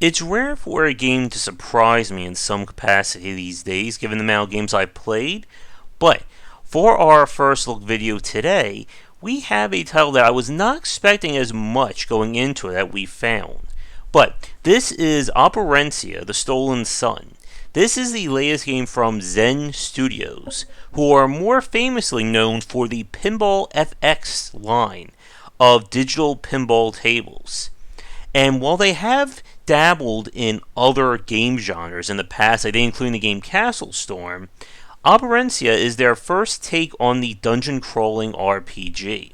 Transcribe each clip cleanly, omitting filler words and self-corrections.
It's rare for a game to surprise me in some capacity these days, given the amount of games I've played, but for our first look video today, we have a title that I was not expecting as much going into it that we found. But this is Operencia, The Stolen Sun. This is the latest game from Zen Studios, who are more famously known for the Pinball FX line of digital pinball tables. And while they have dabbled in other game genres in the past, including the game Castle Storm, Operencia is their first take on the dungeon crawling RPG.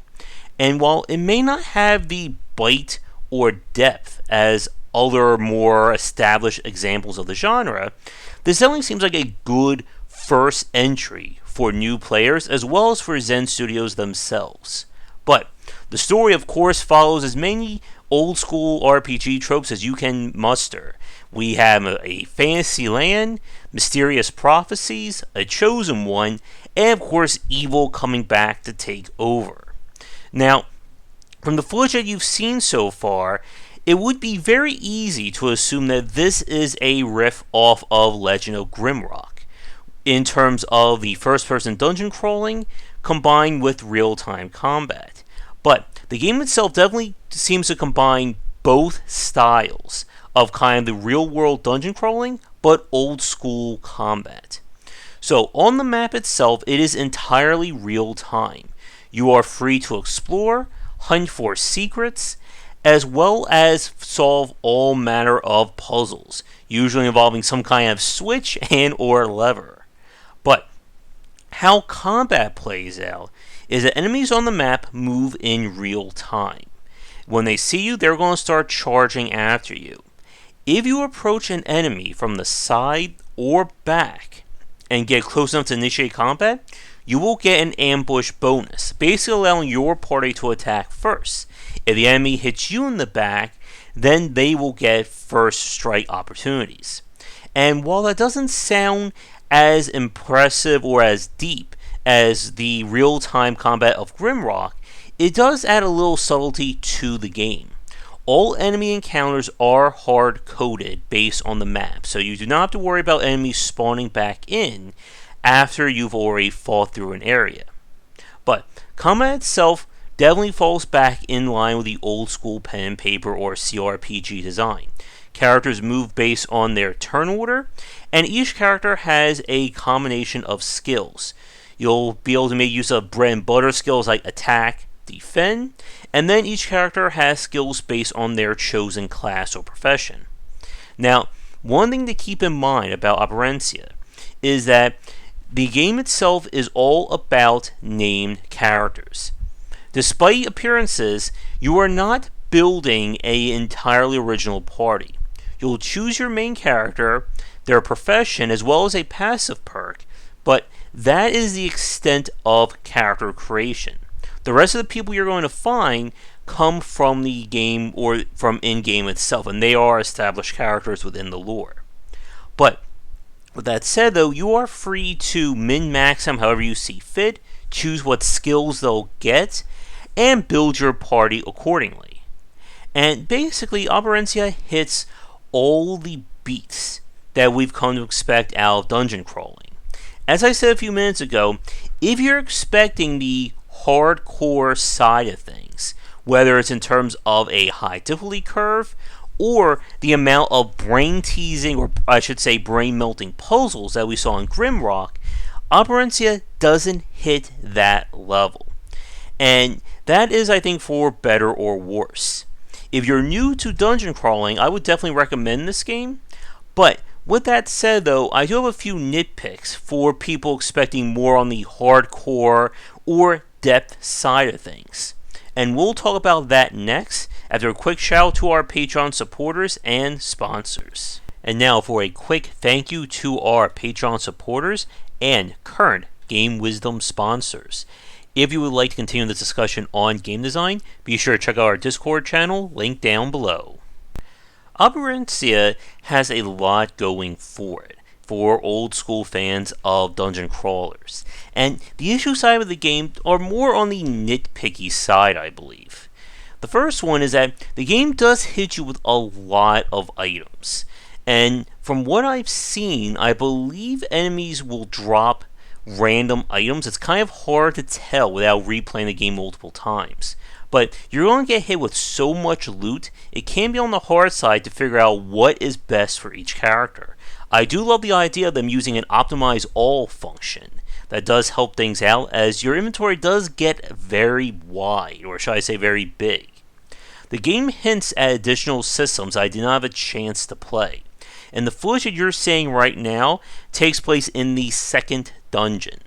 And while it may not have the bite or depth as other more established examples of the genre, this definitely seems like a good first entry for new players as well as for Zen Studios themselves. But the story, of course, follows as many old school RPG tropes as you can muster. We have a fantasy land, mysterious prophecies, a chosen one, and of course evil coming back to take over. Now, from the footage that you've seen so far, it would be very easy to assume that this is a riff off of Legend of Grimrock in terms of the first-person dungeon crawling combined with real-time combat. But the game itself definitely seems to combine both styles of kind of the real-world dungeon crawling, but old-school combat. So on the map itself, it is entirely real-time. You are free to explore, hunt for secrets, as well as solve all manner of puzzles, usually involving some kind of switch and or lever. But how combat plays out is that enemies on the map move in real time. When they see you, they're going to start charging after you. If you approach an enemy from the side or back and get close enough to initiate combat, you will get an ambush bonus, basically allowing your party to attack first. If the enemy hits you in the back, then they will get first strike opportunities. And while that doesn't sound as impressive or as deep as the real-time combat of Grimrock, it does add a little subtlety to the game. All enemy encounters are hard-coded based on the map, so you do not have to worry about enemies spawning back in after you've already fought through an area. But combat itself definitely falls back in line with the old-school pen and paper or CRPG design. Characters move based on their turn order, and each character has a combination of skills. You'll be able to make use of bread and butter skills like attack, defend, and then each character has skills based on their chosen class or profession. Now, one thing to keep in mind about Operencia is that the game itself is all about named characters. Despite appearances, you are not building an entirely original party. You'll choose your main character, their profession, as well as a passive perk, but that is the extent of character creation. The rest of the people you're going to find come from the game or from in-game itself, and they are established characters within the lore. But with that said, though, you are free to min-max them however you see fit, choose what skills they'll get, and build your party accordingly. And basically, Operencia hits all the beats that we've come to expect out of dungeon crawling. As I said a few minutes ago, if you're expecting the hardcore side of things, whether it's in terms of a high difficulty curve or the amount of brain teasing, or I should say brain melting puzzles that we saw in Grimrock, Operencia doesn't hit that level. And that is, I think, for better or worse. If you're new to dungeon crawling, I would definitely recommend this game. But with that said, though, I do have a few nitpicks for people expecting more on the hardcore or depth side of things. And we'll talk about that next after a quick shout out to our Patreon supporters and sponsors. And now for a quick thank you to our Patreon supporters and current Game Wisdom sponsors. If you would like to continue this discussion on game design, be sure to check out our Discord channel, linked down below. Operencia has a lot going for it for old school fans of dungeon crawlers, and the issue side of the game are more on the nitpicky side, I believe. The first one is that the game does hit you with a lot of items. And from what I've seen, I believe enemies will drop random items. It's kind of hard to tell without replaying the game multiple times. But you're going to get hit with so much loot, it can be on the hard side to figure out what is best for each character. I do love the idea of them using an optimize all function. That does help things out, as your inventory does get very wide, or should I say very big. The game hints at additional systems I did not have a chance to play, and the footage that you're seeing right now takes place in the second dungeon.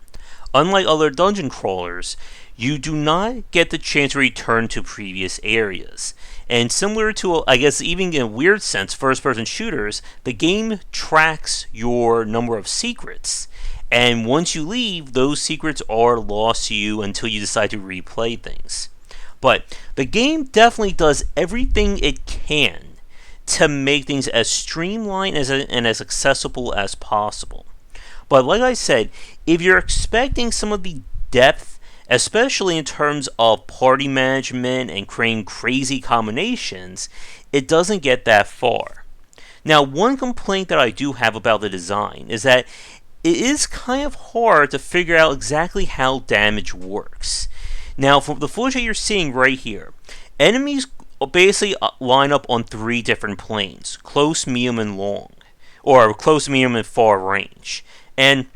Unlike other dungeon crawlers, you do not get the chance to return to previous areas. And similar to, I guess, even in a weird sense, first-person shooters, the game tracks your number of secrets. And once you leave, those secrets are lost to you until you decide to replay things. But the game definitely does everything it can to make things as streamlined and as accessible as possible. But like I said, if you're expecting some of the depth, especially in terms of party management and creating crazy combinations, it doesn't get that far. Now, one complaint that I do have about the design is that it is kind of hard to figure out exactly how damage works. Now, for the footage that you're seeing right here, enemies basically line up on 3 different planes: close, medium, and long, or close, medium, and far range. And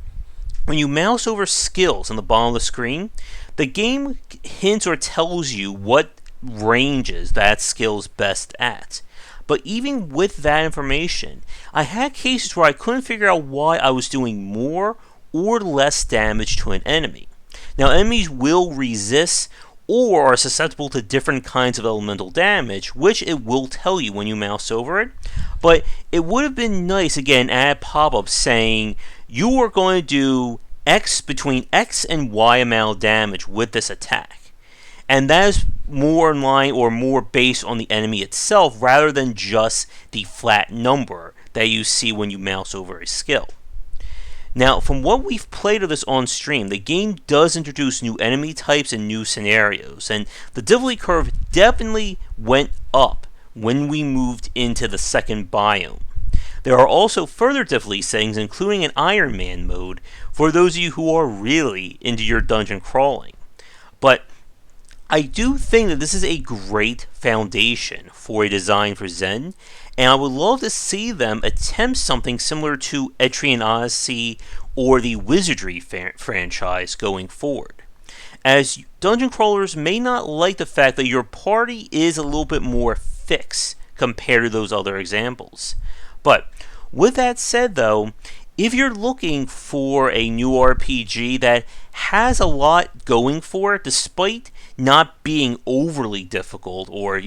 when you mouse over skills on the bottom of the screen, the game hints or tells you what ranges that skill is best at. But even with that information, I had cases where I couldn't figure out why I was doing more or less damage to an enemy. Now, enemies will resist or are susceptible to different kinds of elemental damage, which it will tell you when you mouse over it. But it would have been nice, again, add pop-up saying you are going to do X between X and Y amount of damage with this attack. And that is more in line or more based on the enemy itself rather than just the flat number that you see when you mouse over a skill. Now, from what we've played of this on stream, the game does introduce new enemy types and new scenarios, and the difficulty curve definitely went up when we moved into the second biome. There are also further difficulty settings, including an Iron Man mode, for those of you who are really into your dungeon crawling. But I do think that this is a great foundation for a design for Zen, and I would love to see them attempt something similar to Etrian Odyssey or the Wizardry franchise going forward. As dungeon crawlers may not like the fact that your party is a little bit more fixed compared to those other examples. But with that said, though, if you're looking for a new RPG that has a lot going for it, despite not being overly difficult or,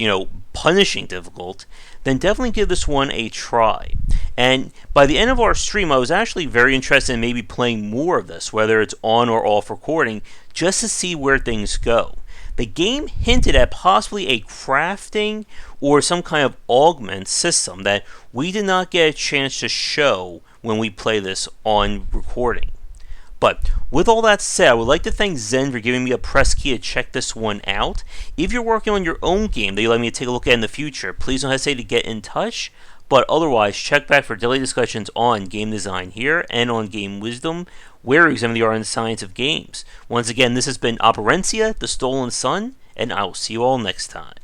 punishing difficult, then definitely give this one a try. And by the end of our stream, I was actually very interested in maybe playing more of this, whether it's on or off recording, just to see where things go. The game hinted at possibly a crafting or some kind of augment system that we did not get a chance to show when we play this on recording. But with all that said, I would like to thank Zen for giving me a press key to check this one out. If you're working on your own game that you'd like me to take a look at in the future, please don't hesitate to get in touch. But otherwise, check back for daily discussions on game design here and on Game Wisdom, where we examine the art and science of games. Once again, this has been Operencia, the Stolen Sun, and I will see you all next time.